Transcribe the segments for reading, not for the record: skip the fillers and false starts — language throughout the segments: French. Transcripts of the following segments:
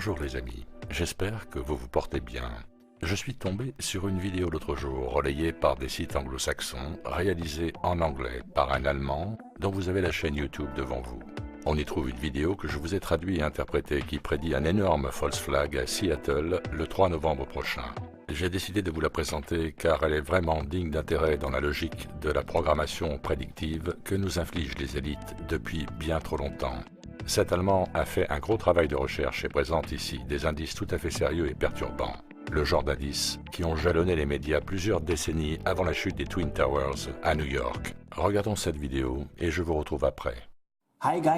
Bonjour les amis, j'espère que vous vous portez bien. Je suis tombé sur une vidéo l'autre jour, relayée par des sites anglo-saxons, réalisée en anglais par un Allemand, dont vous avez la chaîne YouTube devant vous. On y trouve une vidéo que je vous ai traduite et interprétée qui prédit un énorme false flag à Seattle le 3 novembre prochain. J'ai décidé de vous la présenter car elle est vraiment digne d'intérêt dans la logique de la programmation prédictive que nous infligent les élites depuis bien trop longtemps. Cet Allemand a fait un gros travail de recherche et présente ici des indices tout à fait sérieux et perturbants. Le genre d'indices qui ont jalonné les médias plusieurs décennies avant la chute des Twin Towers à New York. Regardons cette vidéo et je vous retrouve après.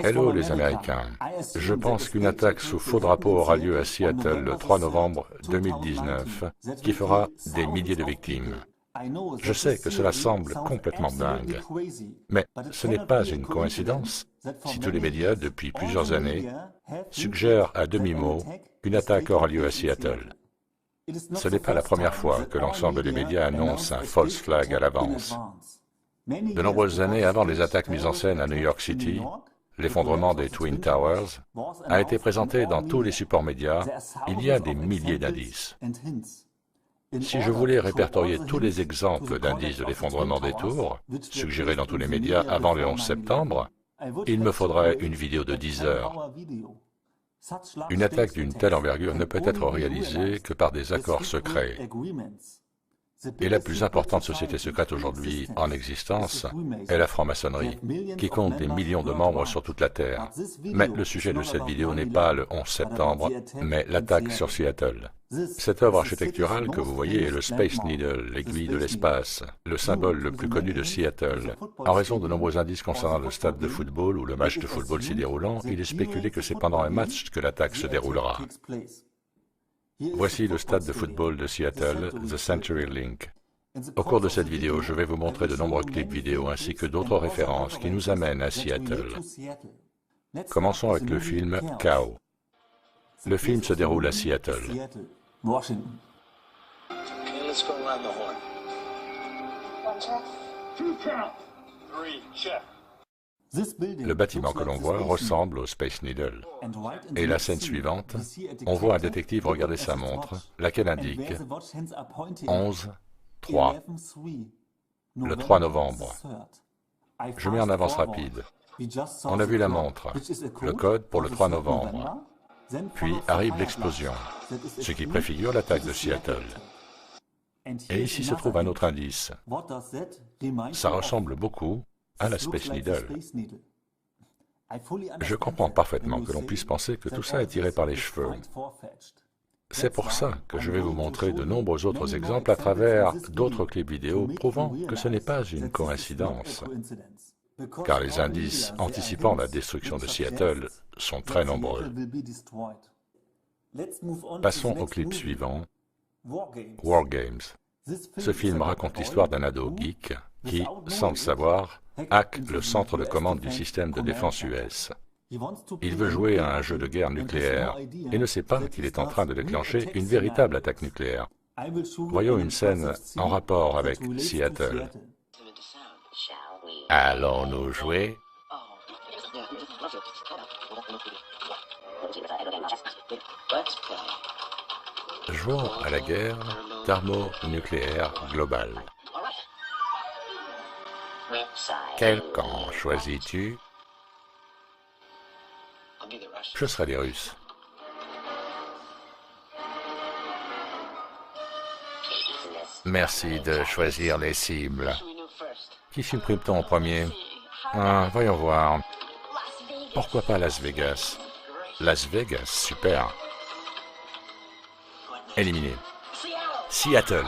Hello les Américains, je pense qu'une attaque sous faux drapeau aura lieu à Seattle le 3 novembre 2019 qui fera des milliers de victimes. Je sais que cela semble complètement dingue, mais ce n'est pas une coïncidence si tous les médias, depuis plusieurs années, suggèrent à demi-mot qu'une attaque aura lieu à Seattle. Ce n'est pas la première fois que l'ensemble des médias annonce un false flag à l'avance. De nombreuses années avant les attaques mises en scène à New York City, l'effondrement des Twin Towers a été présenté dans tous les supports médias. Il y a des milliers d'indices. Si je voulais répertorier tous les exemples d'indices de l'effondrement des tours, suggérés dans tous les médias avant le 11 septembre, il me faudrait une vidéo de 10 heures. Une attaque d'une telle envergure ne peut être réalisée que par des accords secrets. Et la plus importante société secrète aujourd'hui en existence est la franc-maçonnerie, qui compte des millions de membres sur toute la Terre. Mais le sujet de cette vidéo n'est pas le 11 septembre, mais l'attaque sur Seattle. Cette œuvre architecturale que vous voyez est le Space Needle, l'aiguille de l'espace, le symbole le plus connu de Seattle. En raison de nombreux indices concernant le stade de football ou le match de football s'y déroulant, il est spéculé que c'est pendant un match que l'attaque se déroulera. Voici le stade de football de Seattle, The Century Link. Au cours de cette vidéo, je vais vous montrer de nombreux clips vidéo ainsi que d'autres références qui nous amènent à Seattle. Commençons avec le film Cow. Le film se déroule à Seattle. Le bâtiment que l'on voit ressemble au Space Needle. Et la scène suivante, on voit un détective regarder sa montre, laquelle indique 11-3, le 3 novembre. Je mets en avance rapide. On a vu la montre, le code pour le 3 novembre. Puis arrive l'explosion, ce qui préfigure l'attaque de Seattle. Et ici se trouve un autre indice. Ça ressemble beaucoup à la Space Needle. Je comprends parfaitement que l'on puisse penser que tout ça est tiré par les cheveux. C'est pour ça que je vais vous montrer de nombreux autres exemples à travers d'autres clips vidéo prouvant que ce n'est pas une coïncidence, car les indices anticipant la destruction de Seattle sont très nombreux. Passons au clip suivant, War Games. Ce film raconte l'histoire d'un ado geek qui, sans le savoir, hack le centre de commande du système de défense US. Il veut jouer à un jeu de guerre nucléaire et ne sait pas qu'il est en train de déclencher une véritable attaque nucléaire. Voyons une scène en rapport avec Seattle. Allons-nous jouer? Jouons à la guerre thermonucléaire globale. Quel camp choisis-tu? Je serai les Russes. Merci de choisir les cibles. Qui supprime-t-on en premier? Voyons voir. Pourquoi pas Las Vegas? Las Vegas, super. Éliminé. Seattle.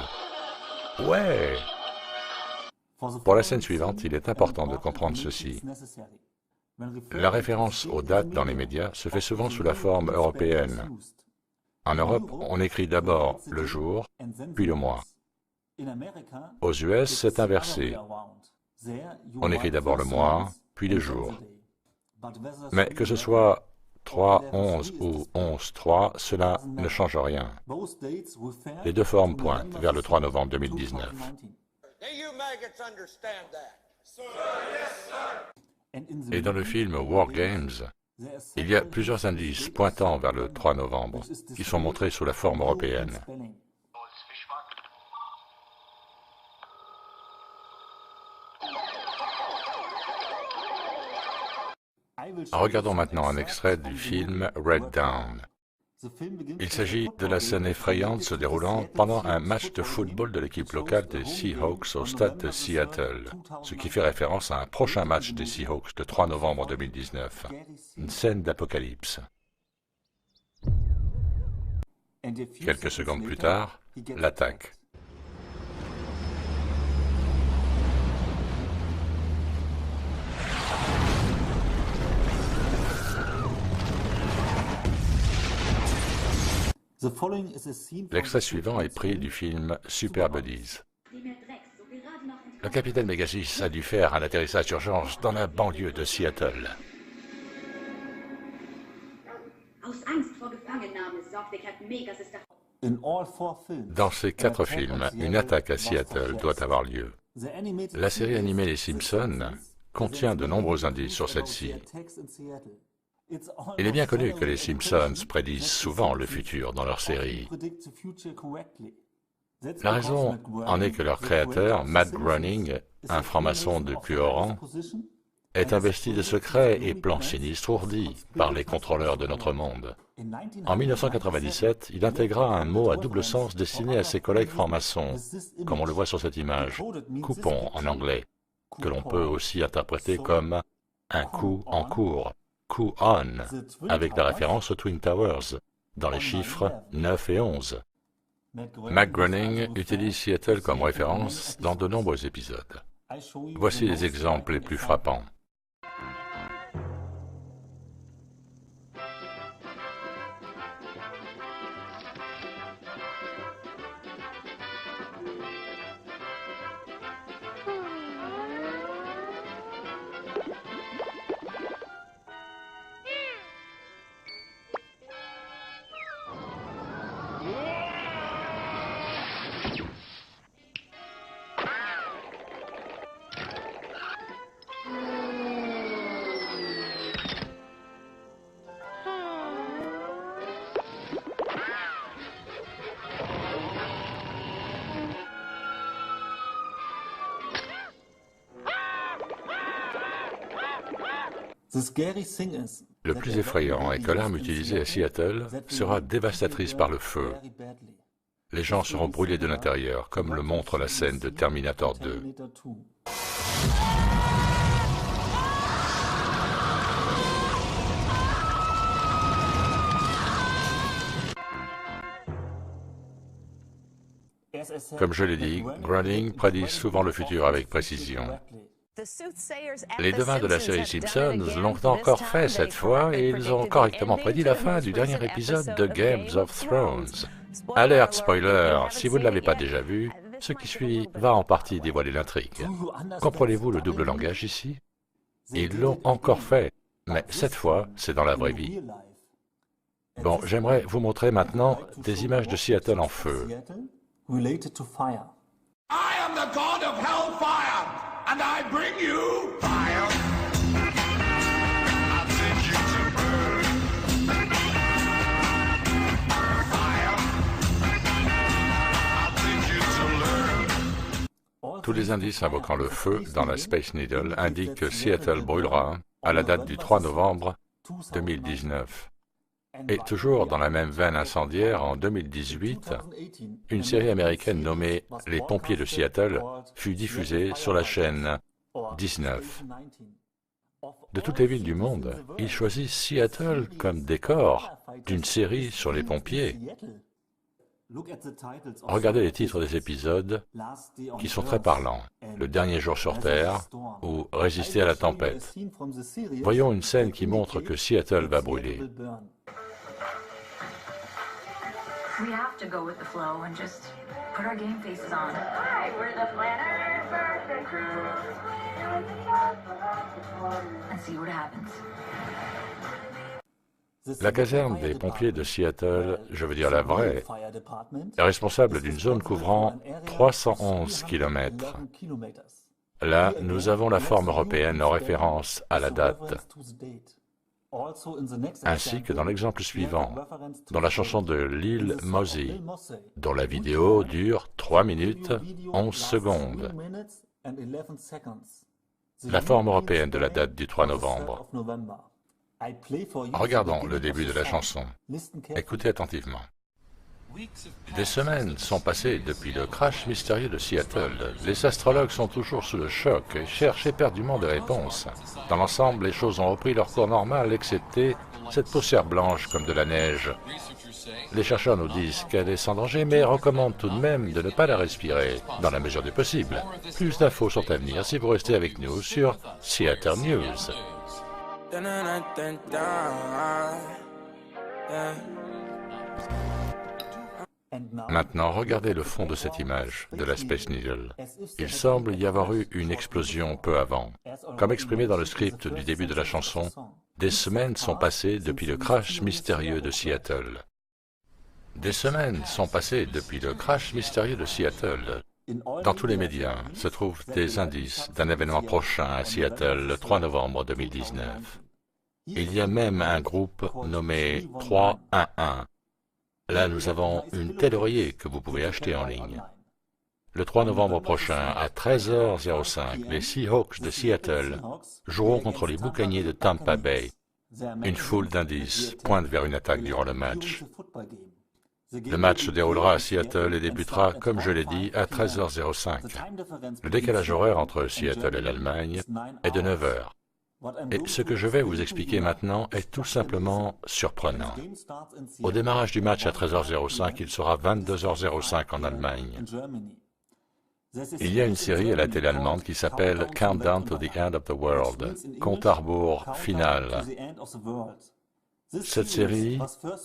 Ouais. Pour la scène suivante, il est important de comprendre ceci. La référence aux dates dans les médias se fait souvent sous la forme européenne. En Europe, on écrit d'abord le jour, puis le mois. Aux US, c'est inversé. On écrit d'abord le mois, puis le jour. Mais que ce soit 3-11 ou 11-3, cela ne change rien. Les deux formes pointent vers le 3 novembre 2019. Et dans le film War Games, Il y a plusieurs indices pointant vers le 3 novembre, qui sont montrés sous la forme européenne. Regardons maintenant un extrait du film Red Dawn. Il s'agit de la scène effrayante se déroulant pendant un match de football de l'équipe locale des Seahawks au stade de Seattle, ce qui fait référence à un prochain match des Seahawks le 3 novembre 2019. Une scène d'apocalypse. Quelques secondes plus tard, l'attaque. L'extrait suivant est pris du film Super Buddies. Le capitaine Megasis a dû faire un atterrissage d'urgence dans la banlieue de Seattle. Dans ces 4 films, une attaque à Seattle doit avoir lieu. La série animée Les Simpsons contient de nombreux indices sur celle-ci. Il est bien connu que les Simpsons prédisent souvent le futur dans leur série. La raison en est que leur créateur, Matt Groening, un franc-maçon de plus haut rang, est investi de secrets et plans sinistres ourdis par les contrôleurs de notre monde. En 1997, il intégra un mot à double sens destiné à ses collègues francs-maçons, comme on le voit sur cette image, coupon en anglais, que l'on peut aussi interpréter comme un coup en cours. Coup on, avec la référence aux Twin Towers, dans les chiffres 9 et 11. Matt Groening utilise Seattle comme référence dans de nombreux épisodes. Voici les exemples les plus frappants. Le plus effrayant est que l'arme utilisée à Seattle sera dévastatrice par le feu. Les gens seront brûlés de l'intérieur, comme le montre la scène de Terminator 2. Comme je l'ai dit, Groening prédit souvent le futur avec précision. Les devins de la série Simpsons l'ont encore fait cette fois et ils ont correctement prédit la fin du dernier épisode de Game of Thrones. Alerte spoiler, si vous ne l'avez pas déjà vu, ce qui suit va en partie dévoiler l'intrigue. Comprenez-vous le double langage ici? Ils l'ont encore fait, mais cette fois, c'est dans la vraie vie. Bon, j'aimerais vous montrer maintenant des images de Seattle en feu. I am the god of hellfire, and I bring you fire. I'll send you to burn. Fire. I'll send you to learn. Tous les indices invoquant le feu dans la Space Needle indiquent que Seattle brûlera à la date du 3 novembre 2019. Et toujours dans la même veine incendiaire, en 2018, une série américaine nommée Les Pompiers de Seattle fut diffusée sur la chaîne 19. De toutes les villes du monde, ils choisissent Seattle comme décor d'une série sur les pompiers. Regardez les titres des épisodes qui sont très parlants. Le dernier jour sur Terre ou Résister à la tempête. Voyons une scène qui montre que Seattle va brûler. We have to go with the flow and just put our game faces on. Hi, we're the Planners Birthday Crew. And see what happens. La caserne des pompiers de Seattle, je veux dire la vraie, est responsable d'une zone couvrant 311 km. Là, nous avons la forme européenne en référence à la date. ainsi que dans l'exemple suivant, dans la chanson de Lil Mosey, dont la vidéo dure 3 minutes 11 secondes. La forme européenne de la date du 3 novembre. Regardons le début de la chanson. Écoutez attentivement. Des semaines sont passées depuis le crash mystérieux de Seattle. Les astrologues sont toujours sous le choc et cherchent éperdument des réponses. Dans l'ensemble, les choses ont repris leur cours normal, excepté cette poussière blanche comme de la neige. Les chercheurs nous disent qu'elle est sans danger, mais recommandent tout de même de ne pas la respirer, dans la mesure du possible. Plus d'infos sont à venir si vous restez avec nous sur Seattle News. Maintenant, regardez le fond de cette image de la Space Needle. Il semble y avoir eu une explosion peu avant. Comme exprimé dans le script du début de la chanson, des semaines sont passées depuis le crash mystérieux de Seattle. Des semaines sont passées depuis le crash mystérieux de Seattle. Dans tous les médias se trouvent des indices d'un événement prochain à Seattle le 3 novembre 2019. Il y a même un groupe nommé 311. Là, nous avons une telle oreiller que vous pouvez acheter en ligne. Le 3 novembre prochain, à 13h05, les Seahawks de Seattle joueront contre les Boucaniers de Tampa Bay. Une foule d'indices pointe vers une attaque durant le match. Le match se déroulera à Seattle et débutera, comme je l'ai dit, à 13h05. Le décalage horaire entre Seattle et l'Allemagne est de 9 heures. Et ce que je vais vous expliquer maintenant est tout simplement surprenant. Au démarrage du match à 13h05, il sera 22h05 en Allemagne. Il y a une série à la télé allemande qui s'appelle Countdown to the End of the World, compte à rebours final. Cette série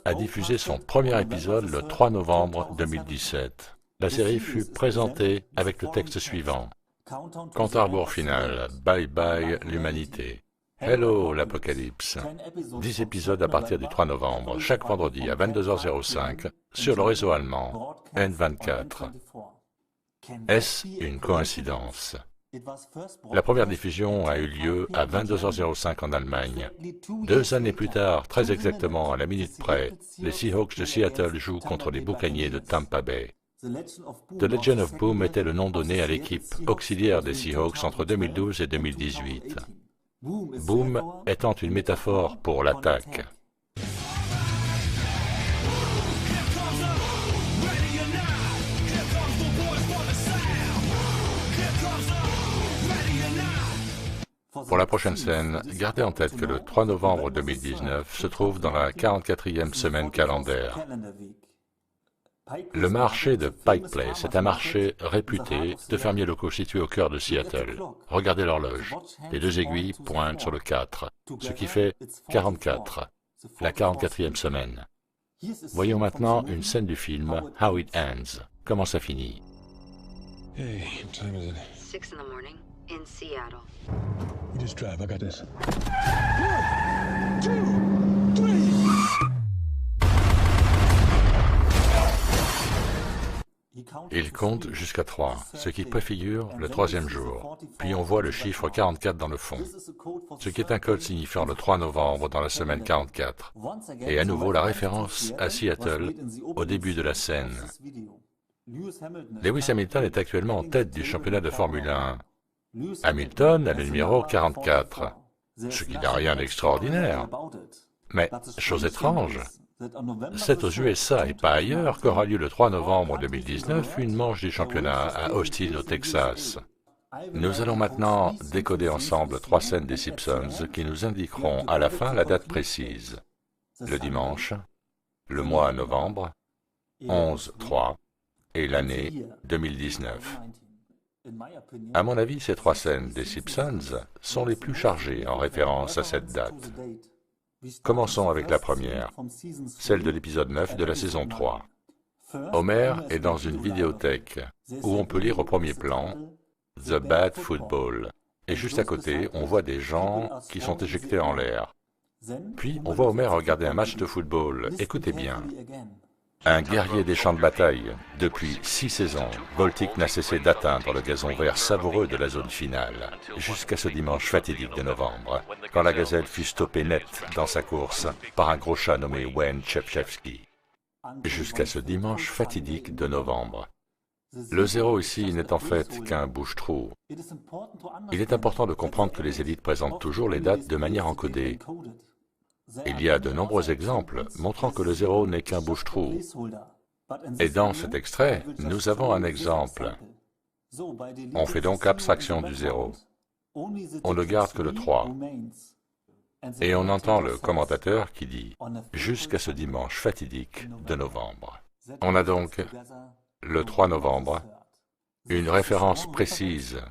a diffusé son premier épisode le 3 novembre 2017. La série fut présentée avec le texte suivant. Compte à rebours final, bye bye l'humanité. Hello l'Apocalypse. 10 épisodes à partir du 3 novembre, chaque vendredi à 22h05, sur le réseau allemand N24. Est-ce une coïncidence? La première diffusion a eu lieu à 22h05 en Allemagne. 2 années plus tard, très exactement à la minute près, les Seahawks de Seattle jouent contre les Boucaniers de Tampa Bay. The Legend of Boom était le nom donné à l'équipe auxiliaire des Seahawks entre 2012 et 2018. Boom étant une métaphore pour l'attaque. Pour la prochaine scène, gardez en tête que le 3 novembre 2019 se trouve dans la 44e semaine calendaire. Le marché de Pike Place est un marché réputé de fermiers locaux situé au cœur de Seattle. Regardez l'horloge. Les 2 aiguilles pointent sur le 4, ce qui fait 44, la 44e semaine. Voyons maintenant une scène du film How It Ends. Comment ça finit? Hey, what time is it? 6 in the morning in Seattle. You just drive, I got this. Il compte jusqu'à 3, ce qui préfigure le 3e jour. Puis on voit le chiffre 44 dans le fond, ce qui est un code signifiant le 3 novembre dans la semaine 44. Et à nouveau la référence à Seattle au début de la scène. Lewis Hamilton est actuellement en tête du championnat de Formule 1. Hamilton a le numéro 44, ce qui n'a rien d'extraordinaire. Mais, chose étrange, c'est aux USA et pas ailleurs qu'aura lieu le 3 novembre 2019 une manche du championnat à Austin au Texas. Nous allons maintenant décoder ensemble 3 scènes des Simpsons qui nous indiqueront à la fin la date précise. Le dimanche, le mois novembre, 11-3 et l'année 2019. À mon avis, ces 3 scènes des Simpsons sont les plus chargées en référence à cette date. Commençons avec la première, celle de l'épisode 9 de la saison 3. Homer est dans une vidéothèque où on peut lire au premier plan « The Bad Football » et juste à côté, on voit des gens qui sont éjectés en l'air. Puis, on voit Homer regarder un match de football. Écoutez bien. Un guerrier des champs de bataille. Depuis 6 saisons, Voltic n'a cessé d'atteindre le gazon vert savoureux de la zone finale, jusqu'à ce dimanche fatidique de novembre, quand la gazelle fut stoppée net dans sa course par un gros chat nommé Wayne Chepchevsky. Jusqu'à ce dimanche fatidique de novembre. Le 0 ici n'est en fait qu'un bouche-trou. Il est important de comprendre que les élites présentent toujours les dates de manière encodée. Il y a de nombreux exemples montrant que le 0 n'est qu'un bouche-trou. Et dans cet extrait, nous avons un exemple. On fait donc abstraction du 0. On ne garde que le 3. Et on entend le commentateur qui dit « jusqu'à ce dimanche fatidique de novembre ». On a donc le 3 novembre, une référence précise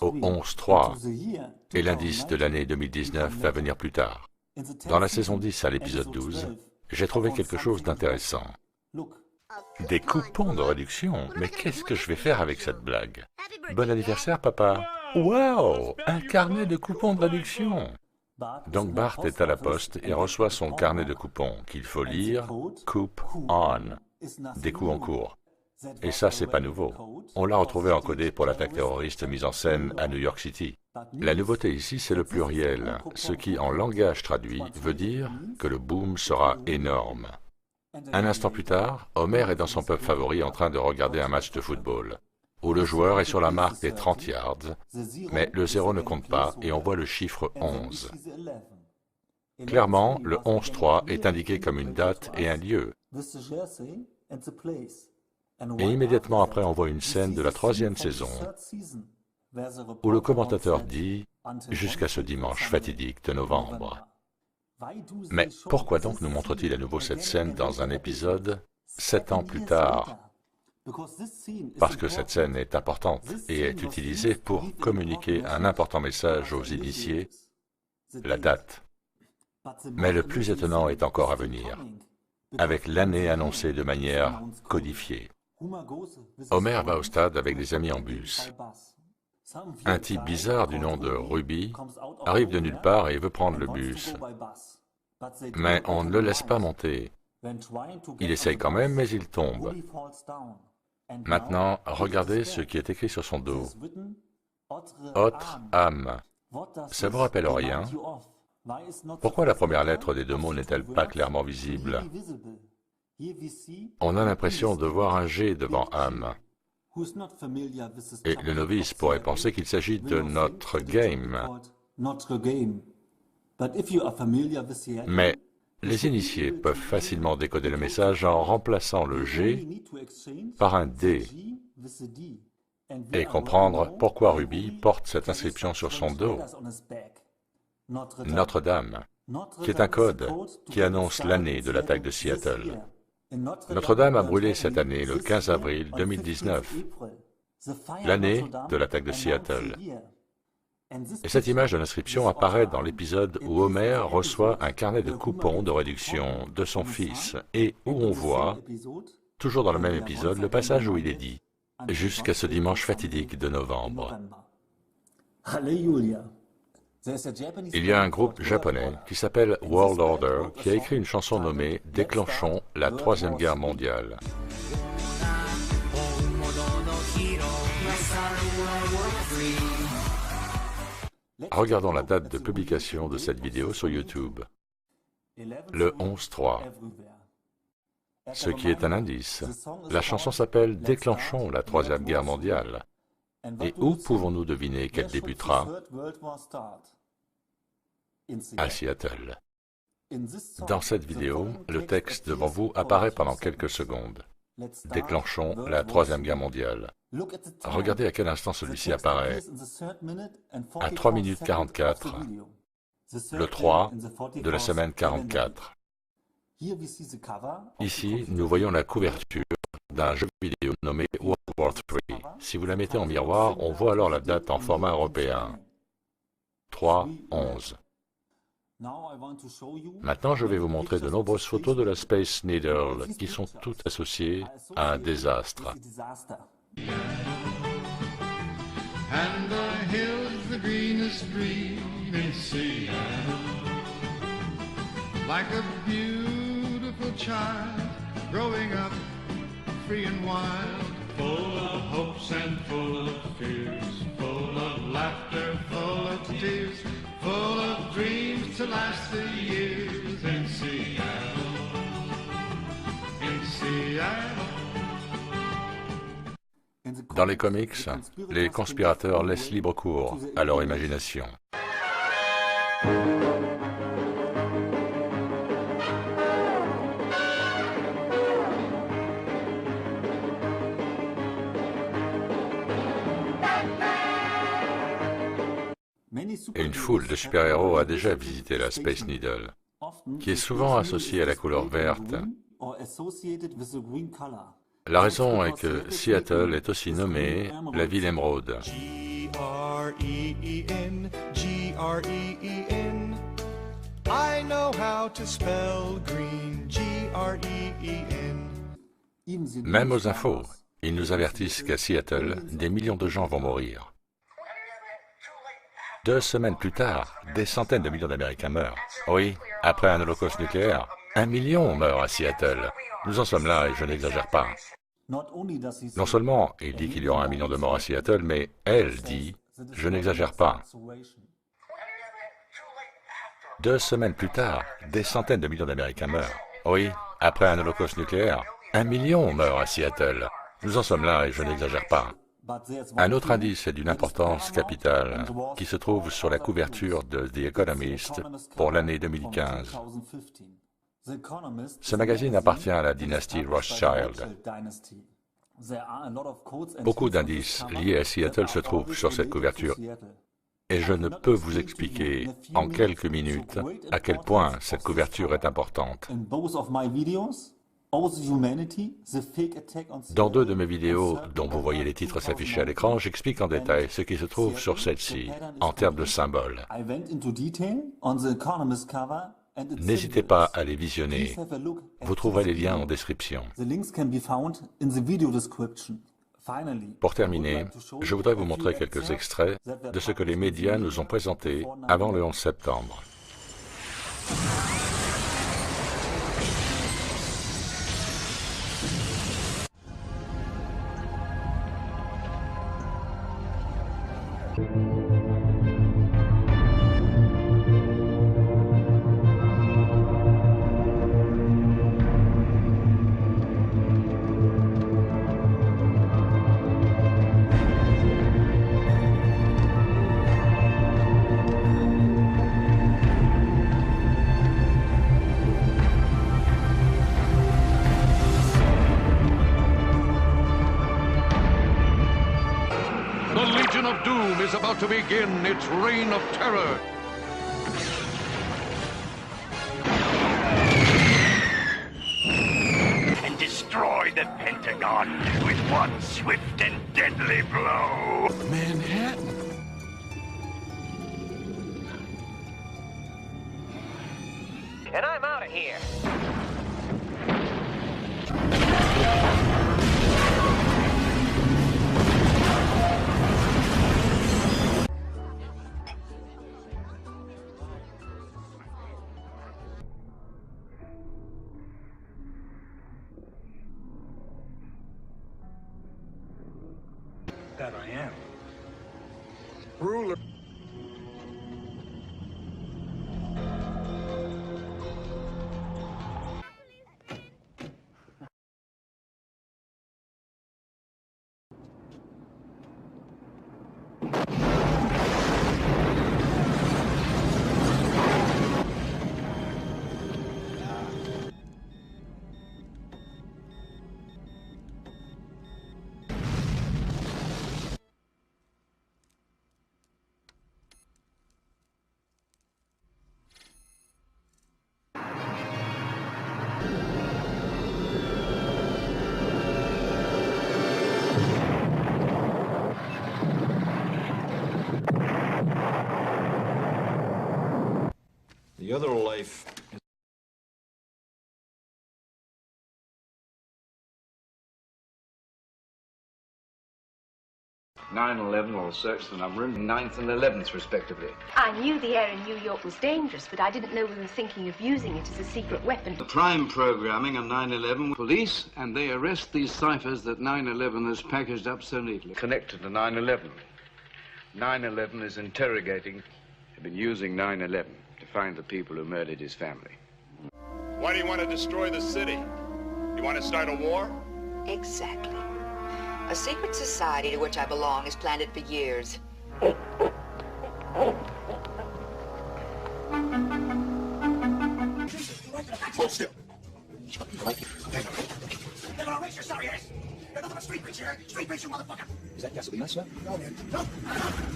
au 11-3, et l'indice de l'année 2019 va venir plus tard. Dans la saison 10 à l'épisode 12, j'ai trouvé quelque chose d'intéressant. Des coupons de réduction? Mais qu'est-ce que je vais faire avec cette blague? Bon anniversaire, papa! Wow! Un carnet de coupons de réduction! Donc Bart est à la poste et reçoit son carnet de coupons qu'il faut lire « Coupon », des coups en cours. Et ça, c'est pas nouveau. On l'a retrouvé encodé pour l'attaque terroriste mise en scène à New York City. La nouveauté ici, c'est le pluriel, ce qui, en langage traduit, veut dire que le boom sera énorme. Un instant plus tard, Homer est dans son pub favori en train de regarder un match de football, où le joueur est sur la marque des 30 yards, mais le 0 ne compte pas et on voit le chiffre 11. Clairement, le 11-3 est indiqué comme une date et un lieu. Et immédiatement après, on voit une scène de la 3e saison, où le commentateur dit « jusqu'à ce dimanche fatidique de novembre ». Mais pourquoi donc nous montre-t-il à nouveau cette scène dans un épisode 7 ans plus tard? Parce que cette scène est importante et est utilisée pour communiquer un important message aux initiés, la date. Mais le plus étonnant est encore à venir, avec l'année annoncée de manière codifiée. Homer va au stade avec des amis en bus. Un type bizarre du nom de Ruby arrive de nulle part et veut prendre le bus. Mais on ne le laisse pas monter. Il essaye quand même, mais il tombe. Maintenant, regardez ce qui est écrit sur son dos. Autre âme. Ça vous rappelle rien? Pourquoi la première lettre des deux mots n'est-elle pas clairement visible? On a l'impression de voir un G devant âme. Et le novice pourrait penser qu'il s'agit de notre game. Mais les initiés peuvent facilement décoder le message en remplaçant le G par un D et comprendre pourquoi Ruby porte cette inscription sur son dos. Notre-Dame, qui est un code qui annonce l'année de l'attaque de Seattle. Notre-Dame a brûlé cette année le 15 avril 2019, l'année de l'attaque de Seattle. Et cette image de l'inscription apparaît dans l'épisode où Homer reçoit un carnet de coupons de réduction de son fils et où on voit, toujours dans le même épisode, le passage où il est dit « jusqu'à ce dimanche fatidique de novembre ». Il y a un groupe japonais qui s'appelle World Order qui a écrit une chanson nommée « Déclenchons la Troisième Guerre mondiale ». Regardons la date de publication de cette vidéo sur YouTube. Le 11-3. Ce qui est un indice. La chanson s'appelle « Déclenchons la Troisième Guerre mondiale ». Et où pouvons-nous deviner qu'elle débutera? À Seattle. Dans cette vidéo, le texte devant vous apparaît pendant quelques secondes. Déclenchons la Troisième Guerre mondiale. Regardez à quel instant celui-ci apparaît. À 3 minutes 44, le 3 de la semaine 44. Ici, nous voyons la couverture d'un jeu vidéo nommé World War III. Si vous la mettez en miroir, on voit alors la date en format européen. 3-11. Maintenant, je vais vous montrer de nombreuses photos de la Space Needle qui sont toutes associées à un désastre. And the hills the greenest green in Seattle, like a beautiful child growing up free and wild, full of hopes and full of fears, full of laughter, full of tears, full of dreams to last the years in Seattle, in Seattle. Dans les comics, les conspirateurs laissent libre cours à leur imagination. Et une foule de super-héros a déjà visité la Space Needle, qui est souvent associée à la couleur verte. La raison est que Seattle est aussi nommée la ville émeraude. Green, G-R-E-E-N. I know how to spell green, G-R-E-E-N. Même aux infos, ils nous avertissent qu'à Seattle, des millions de gens vont mourir. 2 semaines plus tard, des centaines de millions d'Américains meurent. Oui, après un holocauste nucléaire, 1 million meurt à Seattle. Nous en sommes là et je n'exagère pas. Non seulement il dit qu'il y aura 1 million de morts à Seattle, mais elle dit « je n'exagère pas ». 2 semaines plus tard, des centaines de millions d'Américains meurent. Oui, après un holocauste nucléaire, 1 million meurt à Seattle. Nous en sommes là et je n'exagère pas. Un autre indice est d'une importance capitale qui se trouve sur la couverture de The Economist pour l'année 2015. Ce magazine appartient à la dynastie Rothschild. Beaucoup d'indices liés à Seattle se trouvent sur cette couverture et je ne peux vous expliquer en quelques minutes à quel point cette couverture est importante. Dans 2 de mes vidéos, dont vous voyez les titres s'afficher à l'écran, j'explique en détail ce qui se trouve sur celle-ci, en termes de symboles. N'hésitez pas à les visionner. Vous trouverez les liens en description. Pour terminer, je voudrais vous montrer quelques extraits de ce que les médias nous ont présenté avant le 11 septembre. The Legion of Doom is about to begin its reign of terror. And destroy the Pentagon with one swift and deadly blow. Manhattan. And I'm out of here. That I am. Ruler. The other life 9/11 will search the number in 9th and 11th, respectively. I knew the air in New York was dangerous, but I didn't know we were thinking of using it as a secret weapon. The prime programming on 9/11, police, and they arrest these ciphers that 9/11 has packaged up so neatly. Connected to 9/11. 9/11 is interrogating. They've been using 9/11 to find the people who murdered his family. Why do you want to destroy the city? You want to start a war? Exactly. A secret society to which I belong has planned it for years. Hold still. They're gonna race your sorry ass. You're nothing but street preacher. Street preacher, motherfucker. Is that gasoline, sir? No, man. No.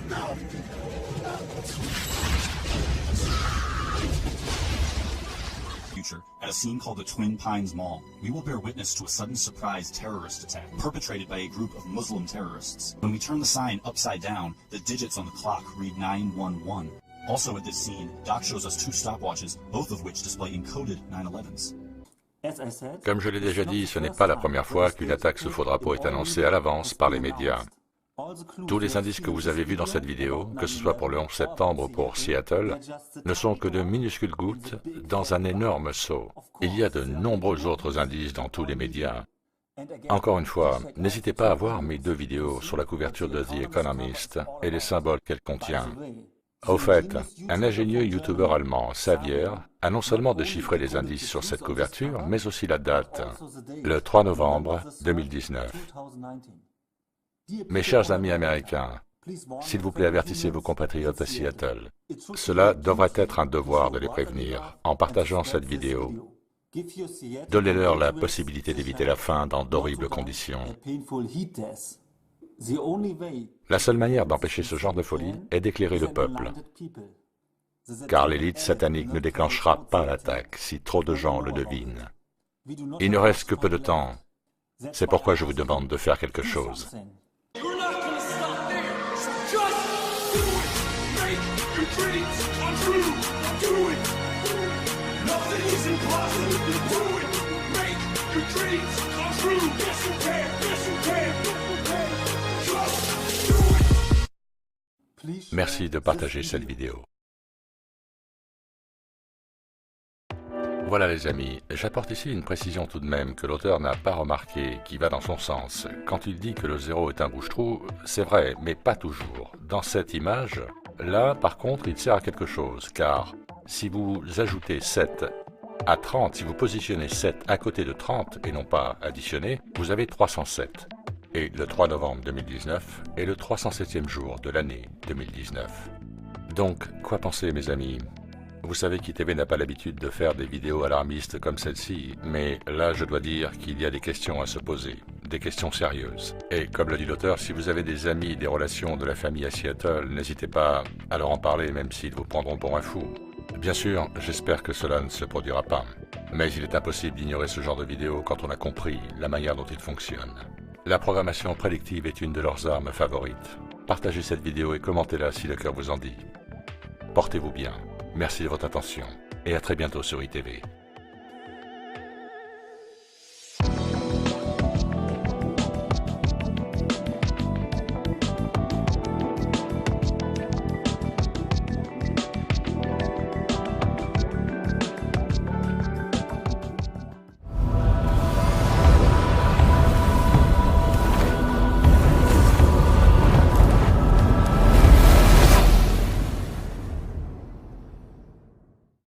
No. Future, at a scene called the Twin Pines Mall, we will bear witness to a sudden surprise terrorist attack perpetrated by a group of Muslim terrorists. When we turn the sign upside down, the digits on the clock read 911. Also at this scene, Doc shows us 2 stopwatches, both of which display encoded 9/11s. Comme je l'ai déjà dit, ce n'est pas la première fois qu'une attaque sous faux drapeau est annoncée à l'avance par les médias. Tous les indices que vous avez vus dans cette vidéo, que ce soit pour le 11 septembre ou pour Seattle, ne sont que de minuscules gouttes dans un énorme seau. Il y a de nombreux autres indices dans tous les médias. Encore une fois, n'hésitez pas à voir mes 2 vidéos sur la couverture de The Economist et les symboles qu'elle contient. Au fait, un ingénieux youtubeur allemand, Xavier, a non seulement déchiffré les indices sur cette couverture, mais aussi la date, le 3 novembre 2019. Mes chers amis américains, s'il vous plaît, avertissez vos compatriotes à Seattle. Cela devrait être un devoir de les prévenir en partageant cette vidéo. Donnez-leur la possibilité d'éviter la faim dans d'horribles conditions. La seule manière d'empêcher ce genre de folie est d'éclairer le peuple. Car l'élite satanique ne déclenchera pas l'attaque si trop de gens le devinent. Il ne reste que peu de temps. C'est pourquoi je vous demande de faire quelque chose. Merci de partager cette vidéo. Voilà les amis, j'apporte ici une précision tout de même que l'auteur n'a pas remarquée, qui va dans son sens. Quand il dit que le 0 est un bouche-trou, c'est vrai, mais pas toujours. Dans cette image, là par contre il sert à quelque chose, car si vous ajoutez 7 à 30, si vous positionnez 7 à côté de 30 et non pas additionné, vous avez 307. Et le 3 novembre 2019 est le 307e jour de l'année 2019. Donc, quoi penser mes amis? Vous savez qu'ITV n'a pas l'habitude de faire des vidéos alarmistes comme celle-ci, mais là je dois dire qu'il y a des questions à se poser, des questions sérieuses. Et comme le dit l'auteur, si vous avez des amis, des relations de la famille à Seattle, n'hésitez pas à leur en parler même s'ils vous prendront pour un fou. Bien sûr, j'espère que cela ne se produira pas, mais il est impossible d'ignorer ce genre de vidéo quand on a compris la manière dont il fonctionne. La programmation prédictive est une de leurs armes favorites. Partagez cette vidéo et commentez-la si le cœur vous en dit. Portez-vous bien. Merci de votre attention et à très bientôt sur ITV.